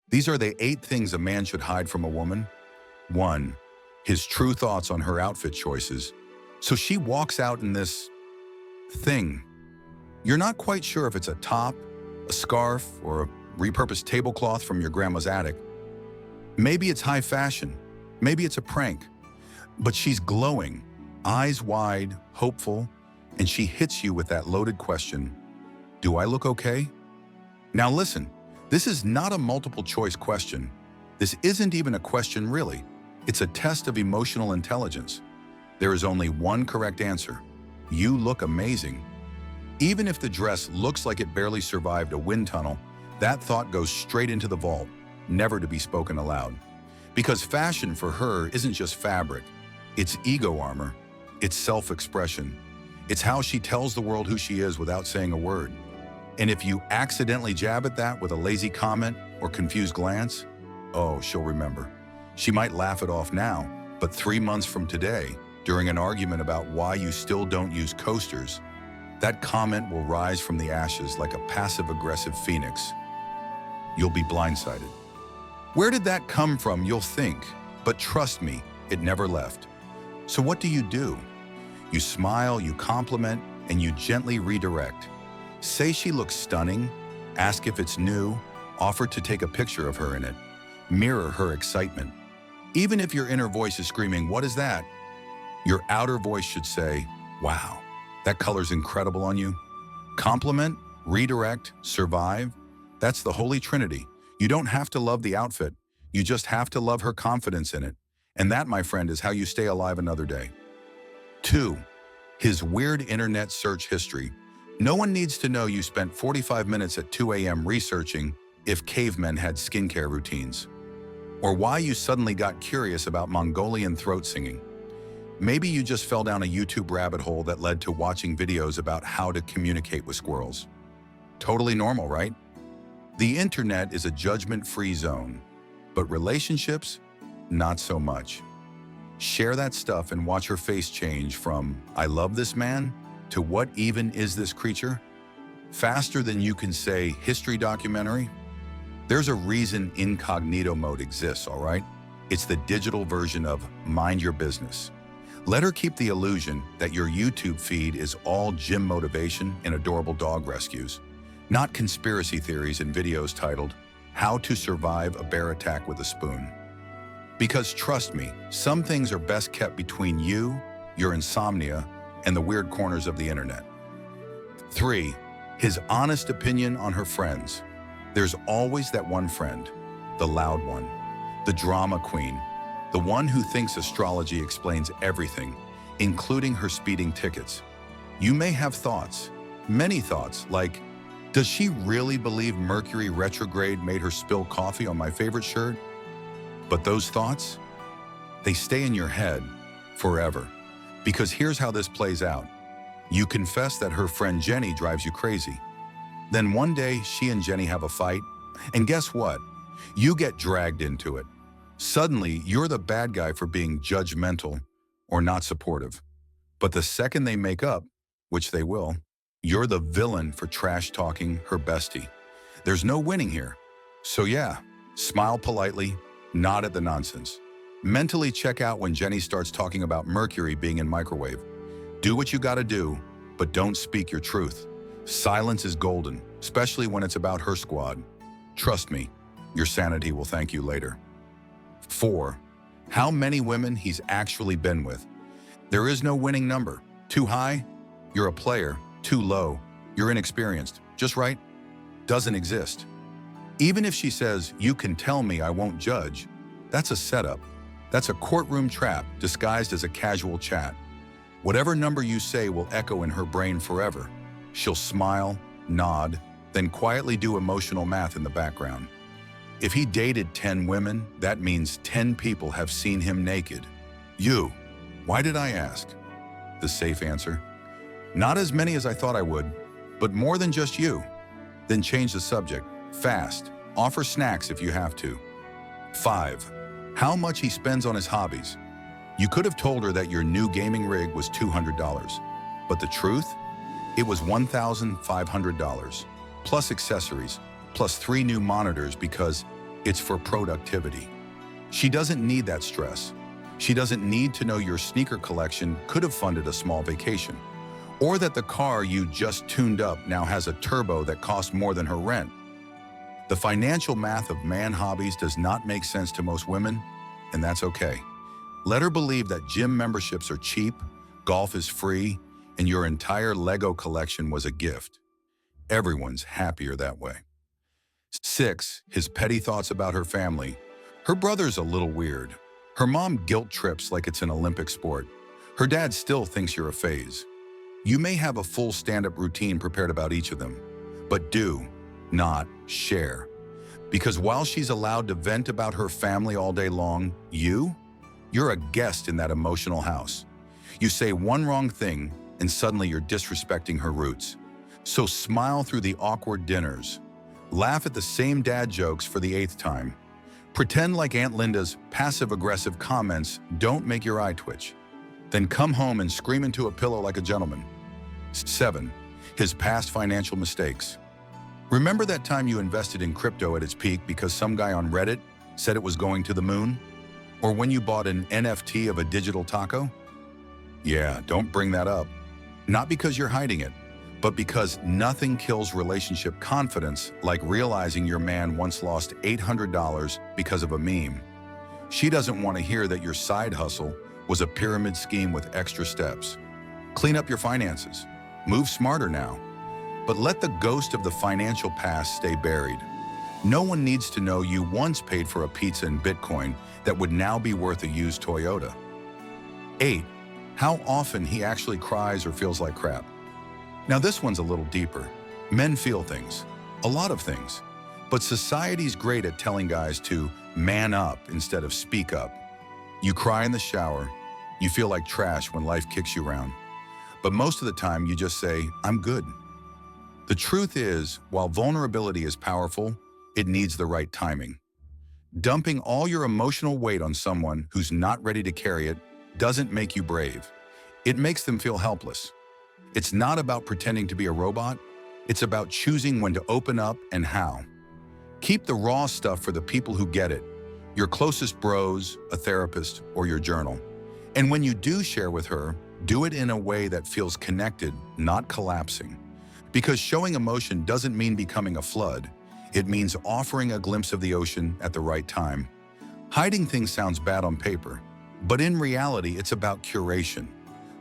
These are the 8 things a man should hide from a woman. 1. His true thoughts on her outfit choices. So she walks out in this thing. You're not quite sure if it's a top, a scarf, or a repurposed tablecloth from your grandma's attic. Maybe it's high fashion. Maybe it's a prank. But she's glowing, eyes wide, hopeful, and she hits you with that loaded question, do I look okay? Now listen, this is not a multiple choice question. This isn't even a question really. It's a test of emotional intelligence. There is only one correct answer. You look amazing. Even if the dress looks like it barely survived a wind tunnel, that thought goes straight into the vault, never to be spoken aloud. Because fashion for her isn't just fabric. It's ego armor. It's self-expression. It's how she tells the world who she is without saying a word. And if you accidentally jab at that with a lazy comment or confused glance, oh, she'll remember. She might laugh it off now, but 3 months from today, during an argument about why you still don't use coasters, that comment will rise from the ashes like a passive-aggressive phoenix. You'll be blindsided. Where did that come from, you'll think, but trust me, it never left. So what do? You smile, you compliment, and you gently redirect. Say she looks stunning, ask if it's new, offer to take a picture of her in it, mirror her excitement. Even if your inner voice is screaming, "What is that?" your outer voice should say, "Wow, that color's incredible on you." Compliment, redirect, survive. That's the Holy Trinity. You don't have to love the outfit. You just have to love her confidence in it. And that, my friend, is how you stay alive another day. 2. His weird internet search history. No one needs to know you spent 45 minutes at 2 a.m. researching if cavemen had skincare routines, or why you suddenly got curious about Mongolian throat singing. Maybe you just fell down a YouTube rabbit hole that led to watching videos about how to communicate with squirrels. Totally normal, right? The internet is a judgment-free zone, but relationships, not so much. Share that stuff and watch her face change from "I love this man" to "What even is this creature?" faster than you can say history documentary. There's a reason incognito mode exists, all right? It's the digital version of mind your business. Let her keep the illusion that your YouTube feed is all gym motivation and adorable dog rescues, not conspiracy theories and videos titled "How to Survive a Bear Attack with a Spoon." Because trust me, some things are best kept between you, your insomnia, and the weird corners of the internet. 3. His honest opinion on her friends. There's always that one friend, the loud one, the drama queen, the one who thinks astrology explains everything, including her speeding tickets. You may have thoughts, many thoughts, like, does she really believe Mercury retrograde made her spill coffee on my favorite shirt? But those thoughts, they stay in your head forever. Because here's how this plays out. You confess that her friend Jenny drives you crazy. Then one day, she and Jenny have a fight, and guess what? You get dragged into it. Suddenly, you're the bad guy for being judgmental or not supportive. But the second they make up, which they will, you're the villain for trash-talking her bestie. There's no winning here. So yeah, smile politely, nod at the nonsense. Mentally check out when Jenny starts talking about Mercury being in microwave. Do what you gotta do, but don't speak your truth. Silence is golden, especially when it's about her squad. Trust me, your sanity will thank you later. 4. How many women he's actually been with. There is no winning number. Too high? You're a player. Too low? You're inexperienced. Just right? Doesn't exist. Even if she says, "You can tell me, I won't judge," that's a setup. That's a courtroom trap disguised as a casual chat. Whatever number you say will echo in her brain forever. She'll smile, nod, then quietly do emotional math in the background. If he dated 10 women, that means 10 people have seen him naked. You. Why did I ask? The safe answer. Not as many as I thought I would, but more than just you. Then change the subject. Fast. Offer snacks if you have to. 5. How much he spends on his hobbies. You could have told her that your new gaming rig was $200, but the truth? It was $1,500, plus accessories, plus 3 new monitors because It's for productivity. She doesn't need that stress. She doesn't need to know your sneaker collection could have funded a small vacation, or that the car you just tuned up now has a turbo that cost more than her rent. The financial math of man hobbies does not make sense to most women, and that's okay. Let her believe that gym memberships are cheap, golf is free, and your entire Lego collection was a gift. Everyone's happier that way. 6. His petty thoughts about her family. Her brother's a little weird. Her mom guilt trips like it's an Olympic sport. Her dad still thinks you're a phase. You may have a full stand-up routine prepared about each of them, but do not share. Because while she's allowed to vent about her family all day long, you're a guest in that emotional house. You say one wrong thing, and suddenly you're disrespecting her roots. So smile through the awkward dinners. Laugh at the same dad jokes for the 8th time. Pretend like Aunt Linda's passive-aggressive comments don't make your eye twitch. Then come home and scream into a pillow like a gentleman. 7. His past financial mistakes. Remember that time you invested in crypto at its peak because some guy on Reddit said it was going to the moon? Or when you bought an NFT of a digital taco? Yeah, don't bring that up. Not because you're hiding it, but because nothing kills relationship confidence like realizing your man once lost $800 because of a meme. She doesn't want to hear that your side hustle was a pyramid scheme with extra steps. Clean up your finances. Move smarter now. But let the ghost of the financial past stay buried. No one needs to know you once paid for a pizza in Bitcoin that would now be worth a used Toyota. 8. How often he actually cries or feels like crap. Now this one's a little deeper. Men feel things, a lot of things, but society's great at telling guys to man up instead of speak up. You cry in the shower, you feel like trash when life kicks you around, but most of the time you just say, I'm good. The truth is, while vulnerability is powerful, it needs the right timing. Dumping all your emotional weight on someone who's not ready to carry it doesn't make you brave. It makes them feel helpless. It's not about pretending to be a robot. It's about choosing when to open up and how. Keep the raw stuff for the people who get it, your closest bros, a therapist, or your journal. And when you do share with her, do it in a way that feels connected, not collapsing. Because showing emotion doesn't mean becoming a flood. It means offering a glimpse of the ocean at the right time. Hiding things sounds bad on paper, but in reality, it's about curation.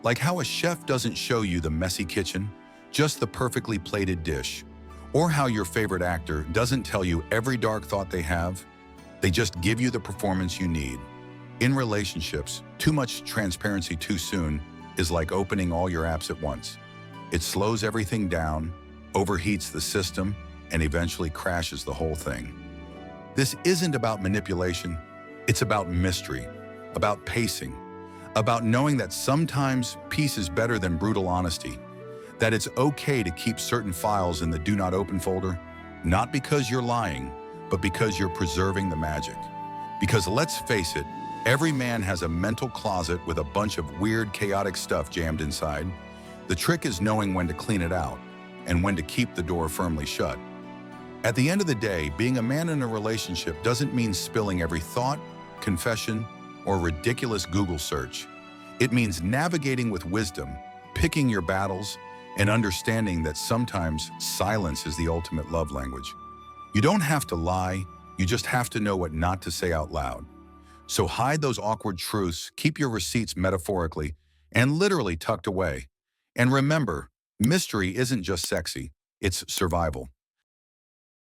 Like how a chef doesn't show you the messy kitchen, just the perfectly plated dish. Or how your favorite actor doesn't tell you every dark thought they have. They just give you the performance you need. In relationships, too much transparency too soon is like opening all your apps at once. It slows everything down, overheats the system, and eventually crashes the whole thing. This isn't about manipulation. It's about mystery, about pacing, about knowing that sometimes peace is better than brutal honesty, that it's okay to keep certain files in the Do Not Open folder, not because you're lying, but because you're preserving the magic. Because let's face it, every man has a mental closet with a bunch of weird, chaotic stuff jammed inside. The trick is knowing when to clean it out and when to keep the door firmly shut. At the end of the day, being a man in a relationship doesn't mean spilling every thought, confession, or ridiculous Google search. It means navigating with wisdom, picking your battles, and understanding that sometimes silence is the ultimate love language. You don't have to lie, you just have to know what not to say out loud. So hide those awkward truths, keep your receipts metaphorically and literally tucked away. And remember, mystery isn't just sexy, it's survival.